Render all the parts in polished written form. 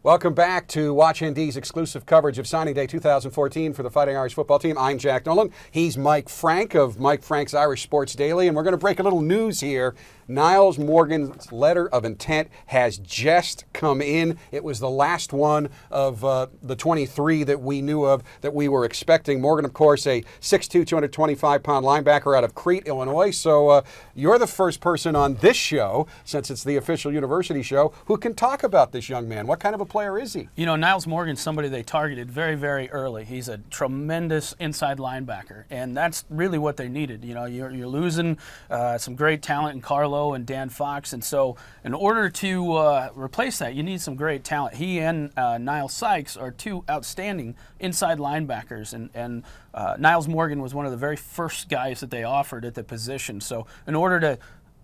Welcome back to WatchND's exclusive coverage of Signing Day 2014 for the Fighting Irish football team. I'm Jack Nolan. He's Mike Frank of Mike Frank's Irish Sports Daily, and we're going to break a little news here. Niles Morgan's letter of intent has just come in. It was the last one of the 23 that we knew of that we were expecting. Morgan, of course, a 6'2", 225-pound linebacker out of Crete, Illinois. So you're the first person on this show, since it's the official university show, who can talk about this young man. What kind of a player is he? You know, Niles Morgan's somebody they targeted very, very early. He's a tremendous inside linebacker, and that's really what they needed. You know, you're losing some great talent in Carlo and Dan Fox, and so in order to replace that, you need some great talent. He and Niles Sykes are two outstanding inside linebackers, and Niles Morgan was one of the very first guys that they offered at the position. So in order to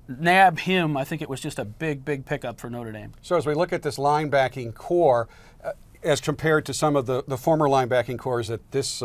nab him, I think it was just a big, big pickup for Notre Dame. So as we look at this linebacking core, as compared to some of the former linebacking cores that this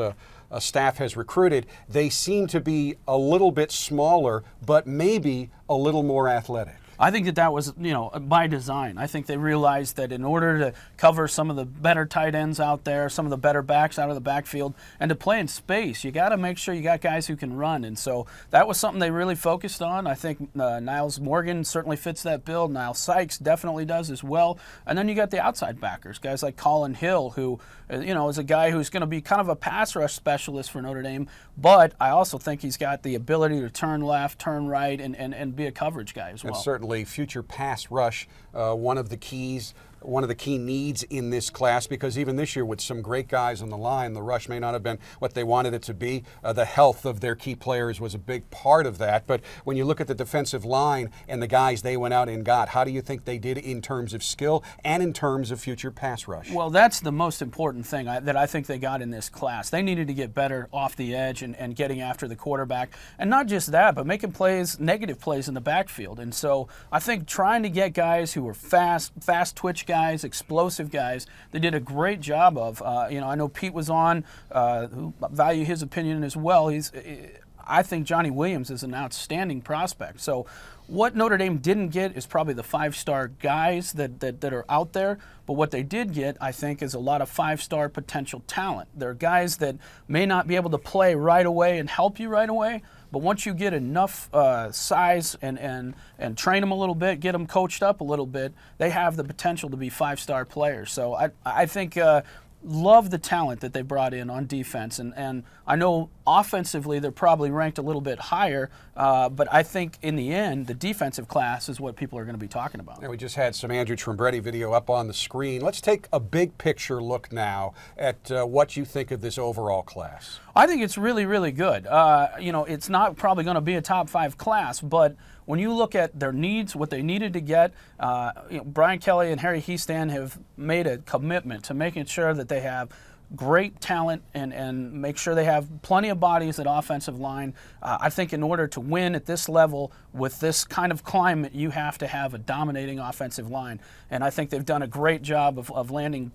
staff has recruited, they seem to be a little bit smaller, but maybe a little more athletic. I think that was, you know, by design. I think they realized that in order to cover some of the better tight ends out there, some of the better backs out of the backfield, and to play in space, you got to make sure you got guys who can run. And so that was something they really focused on. I think Niles Morgan certainly fits that bill. Niles Sykes definitely does as well. And then you got the outside backers, guys like Colin Hill, who, you know, is a guy who's going to be kind of a pass rush specialist for Notre Dame. But I also think he's got the ability to turn left, turn right, and be a coverage guy as well. And certainly future pass rush, one of the key needs in this class, because even this year with some great guys on the line, the rush may not have been what they wanted it to be. The health of their key players was a big part of that. But when you look at the defensive line and the guys they went out and got, how do you think they did in terms of skill and in terms of future pass rush? Well, that's the most important thing that I think they got in this class. They needed to get better off the edge and getting after the quarterback. And not just that, but making plays, negative plays in the backfield. And so I think trying to get guys who were fast twitch guys, explosive guys, they did a great job of. You know, I know Pete was on, who value his opinion as well. I think Johnny Williams is an outstanding prospect. So what Notre Dame didn't get is probably the five-star guys that are out there, but what they did get, I think, is a lot of five-star potential talent. There are guys that may not be able to play right away and help you right away, but once you get enough size and train them a little bit, get them coached up a little bit, they have the potential to be five-star players. So I think love the talent that they brought in on defense, and I know offensively they're probably ranked a little bit higher, but I think in the end the defensive class is what people are going to be talking about. And we just had some Andrew Trembretti video up on the screen. Let's take a big picture look now at what you think of this overall class. I think it's really, really good. You know, it's not probably going to be a top 5 class, but when you look at their needs, what they needed to get, you know, Brian Kelly and Harry Heastan have made a commitment to making sure that they have great talent and make sure they have plenty of bodies at offensive line. I think in order to win at this level with this kind of climate, you have to have a dominating offensive line. And I think they've done a great job of landing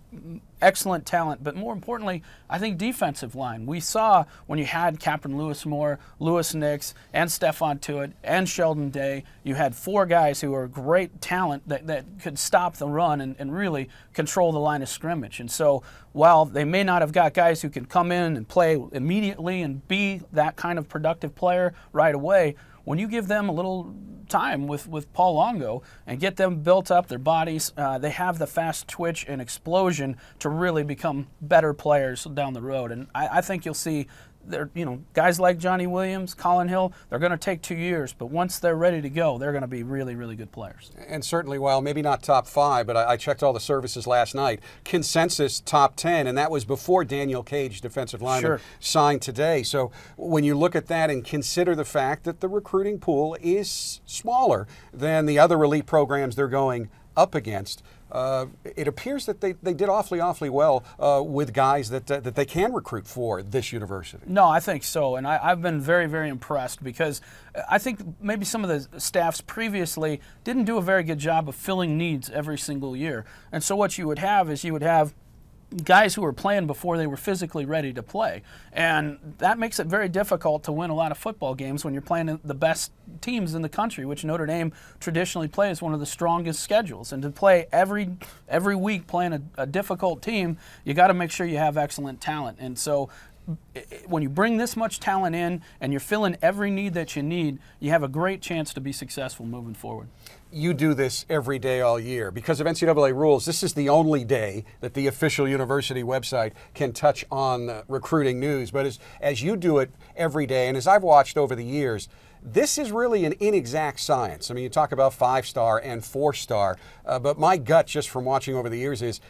excellent talent, but more importantly, I think defensive line. We saw when you had Captain Lewis Moore, Lewis Nix, and Stephon Tuitt, and Sheldon Day, you had 4 guys who were great talent that could stop the run and really control the line of scrimmage. And so while they may not have got guys who can come in and play immediately and be that kind of productive player right away, when you give them a little time with Paul Longo and get them built up, their bodies, they have the fast twitch and explosion to really become better players down the road. And I think you'll see you know, guys like Johnny Williams, Colin Hill, they're going to take 2 years, but once they're ready to go, they're going to be really, really good players. And certainly, while maybe not top 5, but I checked all the services last night, consensus top 10, and that was before Daniel Cage, defensive lineman, signed today. So when you look at that and consider the fact that the recruiting pool is smaller than the other elite programs they're going up against, it appears that they did awfully well with guys that they can recruit for this university. No, I think so, and I've been very, very impressed, because I think maybe some of the staffs previously didn't do a very good job of filling needs every single year. And so what you would have is you would have guys who were playing before they were physically ready to play. And that makes it very difficult to win a lot of football games when you're playing the best teams in the country, which Notre Dame traditionally plays one of the strongest schedules. And to play every week playing a difficult team, you got to make sure you have excellent talent. And so when you bring this much talent in and you're filling every need that you need, you have a great chance to be successful moving forward. You do this every day all year. Because of NCAA rules, this is the only day that the official university website can touch on recruiting news. But as you do it every day, and as I've watched over the years, this is really an inexact science. I mean, you talk about 5-star and 4-star, but my gut just from watching over the years is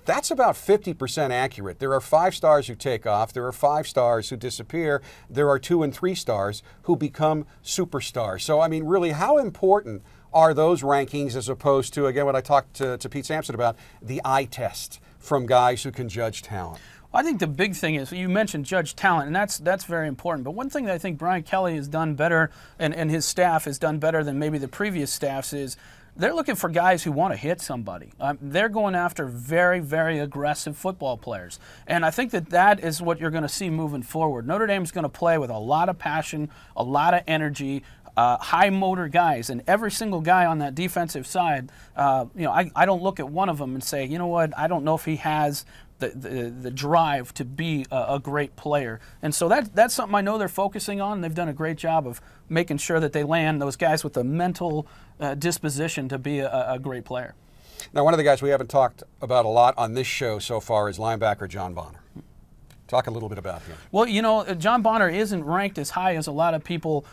that's about 50% accurate. There are 5-stars who take off. There are 5-stars who disappear. There are 2 and 3 stars who become superstars. So, I mean, really, how important are those rankings as opposed to, again, what I talked to Pete Sampson about, the eye test from guys who can judge talent? I think the big thing is, you mentioned judge talent, and that's very important. But one thing that I think Brian Kelly has done better, and his staff has done better than maybe the previous staffs, is they're looking for guys who want to hit somebody. They're going after very, very aggressive football players. And I think that is what you're going to see moving forward. Notre Dame's going to play with a lot of passion, a lot of energy, high motor guys, and every single guy on that defensive side, I don't look at one of them and say, you know what, I don't know if he has the drive to be a great player. And so that's something I know they're focusing on. They've done a great job of making sure that they land those guys with the mental disposition to be a great player. Now, one of the guys we haven't talked about a lot on this show so far is linebacker John Boehner. Talk a little bit about him. Well, John Boehner isn't ranked as high as a lot of people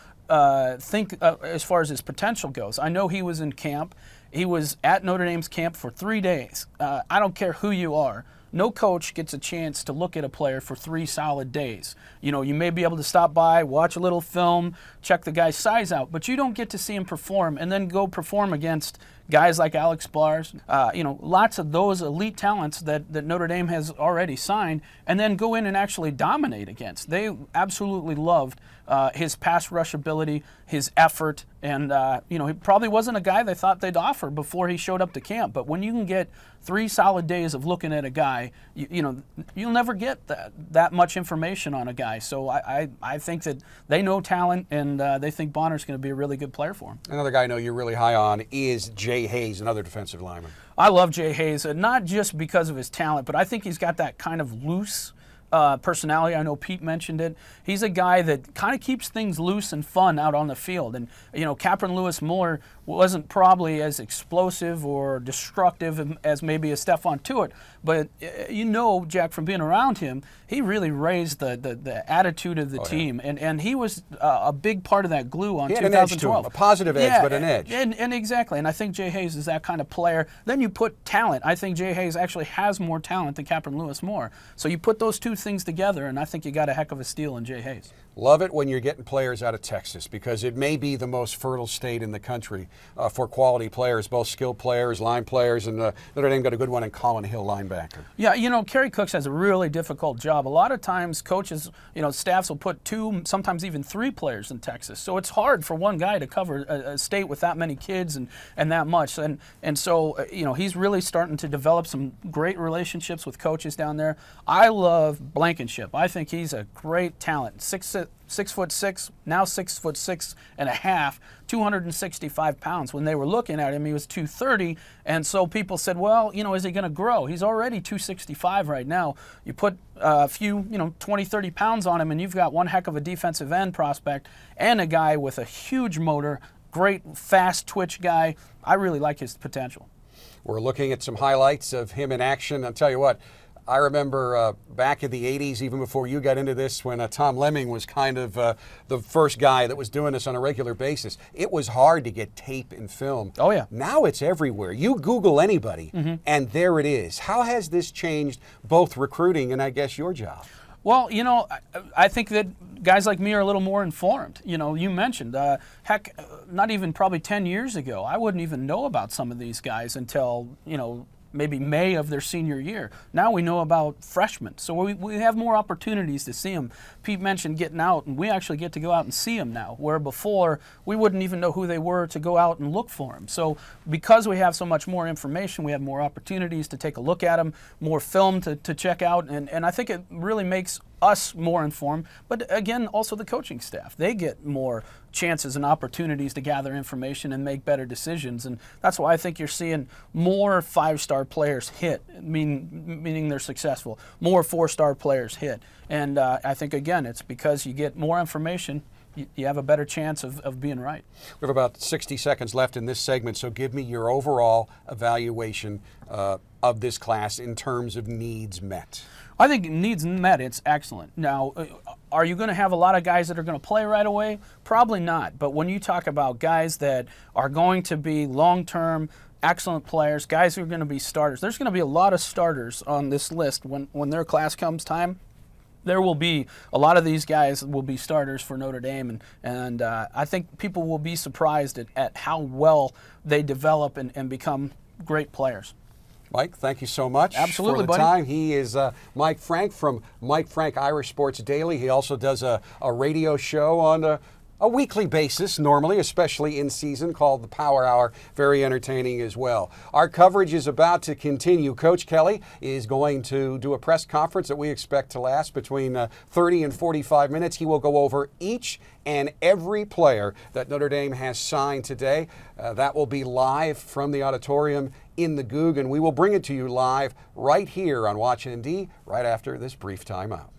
think as far as his potential goes. I know he was in camp. He was at Notre Dame's camp for 3 days. I don't care who you are. No coach gets a chance to look at a player for 3 solid days. You may be able to stop by, watch a little film, check the guy's size out, but you don't get to see him perform and then go perform against guys like Alex Bars, lots of those elite talents that Notre Dame has already signed, and then go in and actually dominate against. They absolutely loved his pass rush ability, his effort, and he probably wasn't a guy they thought they'd offer before he showed up to camp. But when you can get 3 solid days of looking at a guy, you'll never get that much information on a guy. So I think that they know talent, and they think Boehner's going to be a really good player for him. Another guy I know you're really high on is Jay Hazeh, another defensive lineman. I love Jay Hazeh, not just because of his talent, but I think he's got that kind of loose personality. I know Pete mentioned it. He's a guy that kind of keeps things loose and fun out on the field. And, Capron Lewis Moore wasn't probably as explosive or destructive as maybe a Stephon Tuitt, but Jack, from being around him, he really raised the attitude of the team, and he was a big part of that glue on 2012. An edge to him, a positive edge, but an edge. And exactly, and I think Jay Hazeh is that kind of player. Then you put talent. I think Jay Hazeh actually has more talent than Capron Lewis Moore. So you put those two things together, and I think you got a heck of a steal in Jay Hazeh. Love it when you're getting players out of Texas, because it may be the most fertile state in the country for quality players, both skilled players, line players, and Notre Dame got a good one in Colin Hill, linebacker. Yeah, Kerry Cooks has a really difficult job. A lot of times coaches, staffs will put 2, sometimes even 3 players in Texas. So it's hard for one guy to cover a state with that many kids and that much. And so, he's really starting to develop some great relationships with coaches down there. I love Blankenship. I think he's a great talent. 6'6", now 6'6.5", 265 pounds. When they were looking at him, he was 230, and so people said, well, is he going to grow? He's already 265 right now. You put a few, 20, 30 pounds on him, and you've got one heck of a defensive end prospect and a guy with a huge motor, great fast twitch guy. I really like his potential. We're looking at some highlights of him in action. I'll tell you what, I remember back in the 80s, even before you got into this, when Tom Lemming was kind of the first guy that was doing this on a regular basis. It was hard to get tape and film. Oh, yeah. Now it's everywhere. You Google anybody, and there it is. How has this changed both recruiting and, I guess, your job? Well, I think that guys like me are a little more informed. You mentioned, not even probably 10 years ago, I wouldn't even know about some of these guys until, maybe May of their senior year. Now we know about freshmen, so we have more opportunities to see them. Pete mentioned getting out, and we actually get to go out and see them now, where before we wouldn't even know who they were to go out and look for them. So because we have so much more information, we have more opportunities to take a look at them, more film to check out, and I think it really makes us more informed, but again, also the coaching staff. They get more chances and opportunities to gather information and make better decisions, and that's why I think you're seeing more 5-star players hit, meaning they're successful, more 4-star players hit. And I think, again, it's because you get more information, you have a better chance of being right. We have about 60 seconds left in this segment, so give me your overall evaluation of this class in terms of needs met. I think needs met, it's excellent. Now, are you going to have a lot of guys that are going to play right away? Probably not. But when you talk about guys that are going to be long-term, excellent players, guys who are going to be starters, there's going to be a lot of starters on this list when their class comes time. There will be a lot of these guys will be starters for Notre Dame, and I think people will be surprised at how well they develop and become great players. Mike, thank you so much Absolutely, for the buddy. time. He is Mike Frank from Mike Frank Irish Sports Daily. He also does a radio show on a weekly basis, normally, especially in season, called the Power Hour. Very entertaining as well. Our coverage is about to continue. Coach Kelly is going to do a press conference that we expect to last between 30 and 45 minutes. He will go over each and every player that Notre Dame has signed today. That will be live from the auditorium in the Goog, and we will bring it to you live right here on WatchND right after this brief timeout.